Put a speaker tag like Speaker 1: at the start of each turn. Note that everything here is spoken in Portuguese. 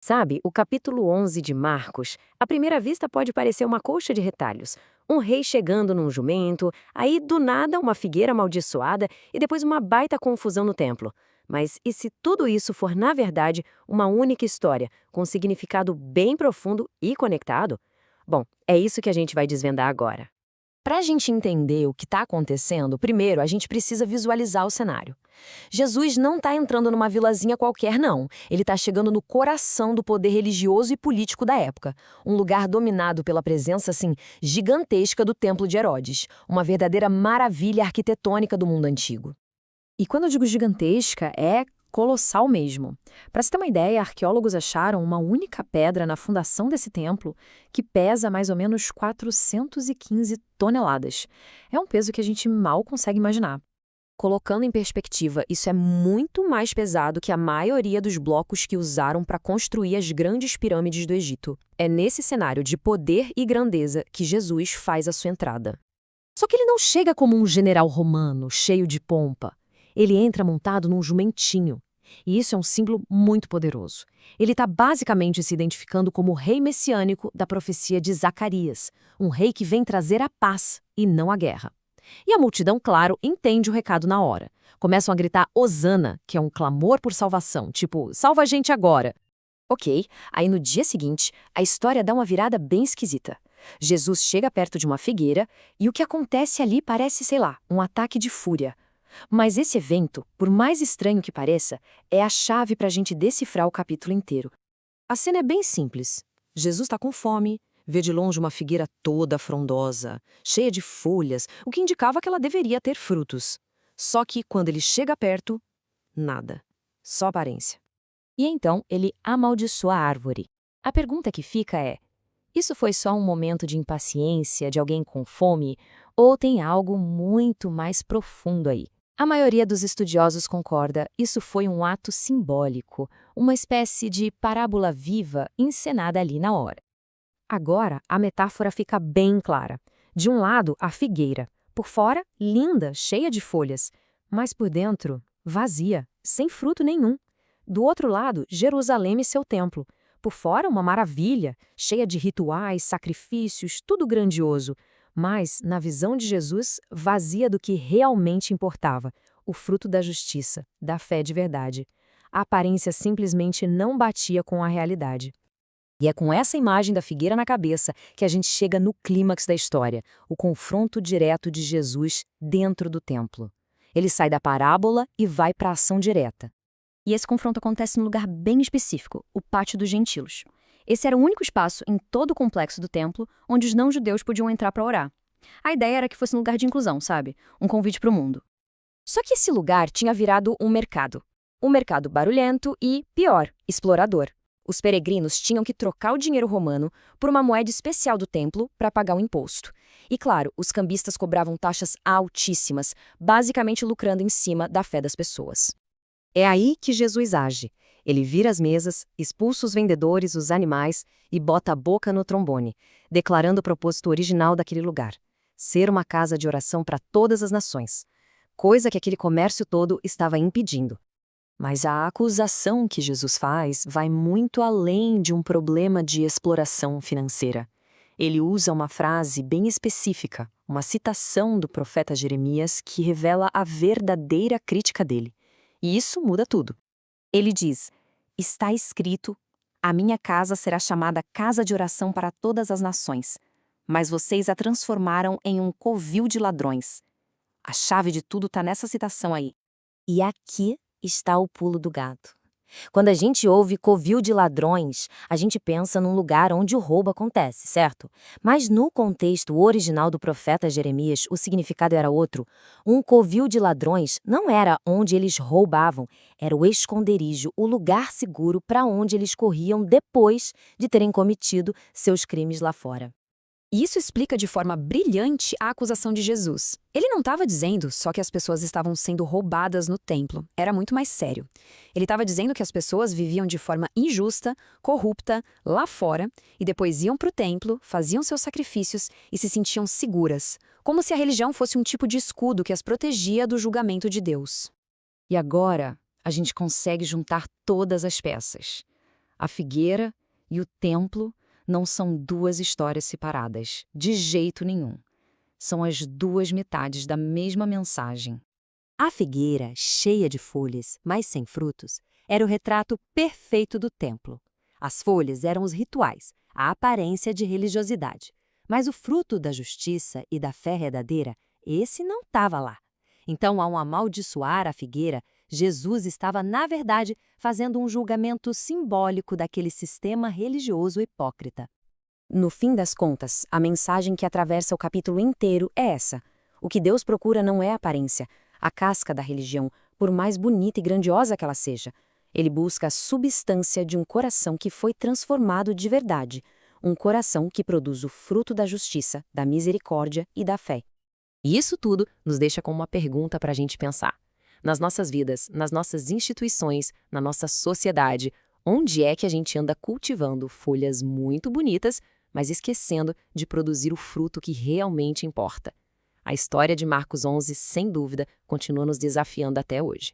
Speaker 1: Sabe, o capítulo 11 de Marcos, à primeira vista pode parecer uma colcha de retalhos. Um rei chegando num jumento, aí do nada uma figueira amaldiçoada e depois uma baita confusão no templo. Mas e se tudo isso for, na verdade, uma única história, com significado bem profundo e conectado? Bom, é isso que a gente vai desvendar agora. Para a gente entender o que está acontecendo, primeiro a gente precisa visualizar o cenário. Jesus não está entrando numa vilazinha qualquer, não. Ele está chegando no coração do poder religioso e político da época. Um lugar dominado pela presença, assim, gigantesca do Templo de Herodes. Uma verdadeira maravilha arquitetônica do mundo antigo. E quando eu digo gigantesca, é colossal mesmo. Para se ter uma ideia, arqueólogos acharam uma única pedra na fundação desse templo que pesa mais ou menos 415 toneladas. É um peso que a gente mal consegue imaginar. Colocando em perspectiva, isso é muito mais pesado que a maioria dos blocos que usaram para construir as grandes pirâmides do Egito. É nesse cenário de poder e grandeza que Jesus faz a sua entrada. Só que ele não chega como um general romano, cheio de pompa. Ele entra montado num jumentinho. E isso é um símbolo muito poderoso. Ele está basicamente se identificando como o rei messiânico da profecia de Zacarias, um rei que vem trazer a paz e não a guerra. E a multidão, claro, entende o recado na hora. Começam a gritar Hosana, que é um clamor por salvação, tipo, salva a gente agora. Ok, aí no dia seguinte, a história dá uma virada bem esquisita. Jesus chega perto de uma figueira e o que acontece ali parece, sei lá, um ataque de fúria. Mas esse evento, por mais estranho que pareça, é a chave para a gente decifrar o capítulo inteiro. A cena é bem simples. Jesus está com fome, vê de longe uma figueira toda frondosa, cheia de folhas, o que indicava que ela deveria ter frutos. Só que, quando ele chega perto, nada. Só aparência. E então ele amaldiçoa a árvore. A pergunta que fica é: isso foi só um momento de impaciência de alguém com fome, ou tem algo muito mais profundo aí? A maioria dos estudiosos concorda, isso foi um ato simbólico, uma espécie de parábola viva encenada ali na hora. Agora, a metáfora fica bem clara. De um lado, a figueira. Por fora, linda, cheia de folhas. Mas por dentro, vazia, sem fruto nenhum. Do outro lado, Jerusalém e seu templo. Por fora, uma maravilha, cheia de rituais, sacrifícios, tudo grandioso. Mas, na visão de Jesus, vazia do que realmente importava, o fruto da justiça, da fé de verdade. A aparência simplesmente não batia com a realidade. E é com essa imagem da figueira na cabeça que a gente chega no clímax da história, o confronto direto de Jesus dentro do templo. Ele sai da parábola e vai para a ação direta. E esse confronto acontece num lugar bem específico, o Pátio dos Gentilos. Esse era o único espaço em todo o complexo do templo onde os não-judeus podiam entrar para orar. A ideia era que fosse um lugar de inclusão, sabe? Um convite para o mundo. Só que esse lugar tinha virado um mercado. Um mercado barulhento e, pior, explorador. Os peregrinos tinham que trocar o dinheiro romano por uma moeda especial do templo para pagar o imposto. E claro, os cambistas cobravam taxas altíssimas, basicamente lucrando em cima da fé das pessoas. É aí que Jesus age. Ele vira as mesas, expulsa os vendedores, os animais e bota a boca no trombone, declarando o propósito original daquele lugar: ser uma casa de oração para todas as nações, coisa que aquele comércio todo estava impedindo. Mas a acusação que Jesus faz vai muito além de um problema de exploração financeira. Ele usa uma frase bem específica, uma citação do profeta Jeremias que revela a verdadeira crítica dele. E isso muda tudo. Ele diz: está escrito, a minha casa será chamada casa de oração para todas as nações, mas vocês a transformaram em um covil de ladrões. A chave de tudo está nessa citação aí. E aqui está o pulo do gato. Quando a gente ouve covil de ladrões, a gente pensa num lugar onde o roubo acontece, certo? Mas no contexto original do profeta Jeremias, o significado era outro. Um covil de ladrões não era onde eles roubavam, era o esconderijo, o lugar seguro para onde eles corriam depois de terem cometido seus crimes lá fora. E isso explica de forma brilhante a acusação de Jesus. Ele não estava dizendo só que as pessoas estavam sendo roubadas no templo. Era muito mais sério. Ele estava dizendo que as pessoas viviam de forma injusta, corrupta, lá fora, e depois iam para o templo, faziam seus sacrifícios e se sentiam seguras, como se a religião fosse um tipo de escudo que as protegia do julgamento de Deus. E agora, a gente consegue juntar todas as peças.
Speaker 2: A figueira e o templo não são duas histórias separadas, de jeito nenhum. São as duas metades da mesma mensagem.
Speaker 3: A figueira, cheia de folhas, mas sem frutos, era o retrato perfeito do templo. As folhas eram os rituais, a aparência de religiosidade. Mas o fruto da justiça e da fé verdadeira, esse não estava lá. Então, ao amaldiçoar a figueira, Jesus estava, na verdade, fazendo um julgamento simbólico daquele sistema religioso hipócrita.
Speaker 1: No fim das contas, a mensagem que atravessa o capítulo inteiro é essa. O que Deus procura não é a aparência, a casca da religião, por mais bonita e grandiosa que ela seja. Ele busca a substância de um coração que foi transformado de verdade, um coração que produz o fruto da justiça, da misericórdia e da fé. E isso tudo nos deixa com uma pergunta para a gente pensar. Nas nossas vidas, nas nossas instituições, na nossa sociedade, onde é que a gente anda cultivando folhas muito bonitas, mas esquecendo de produzir o fruto que realmente importa? A história de Marcos 11, sem dúvida, continua nos desafiando até hoje.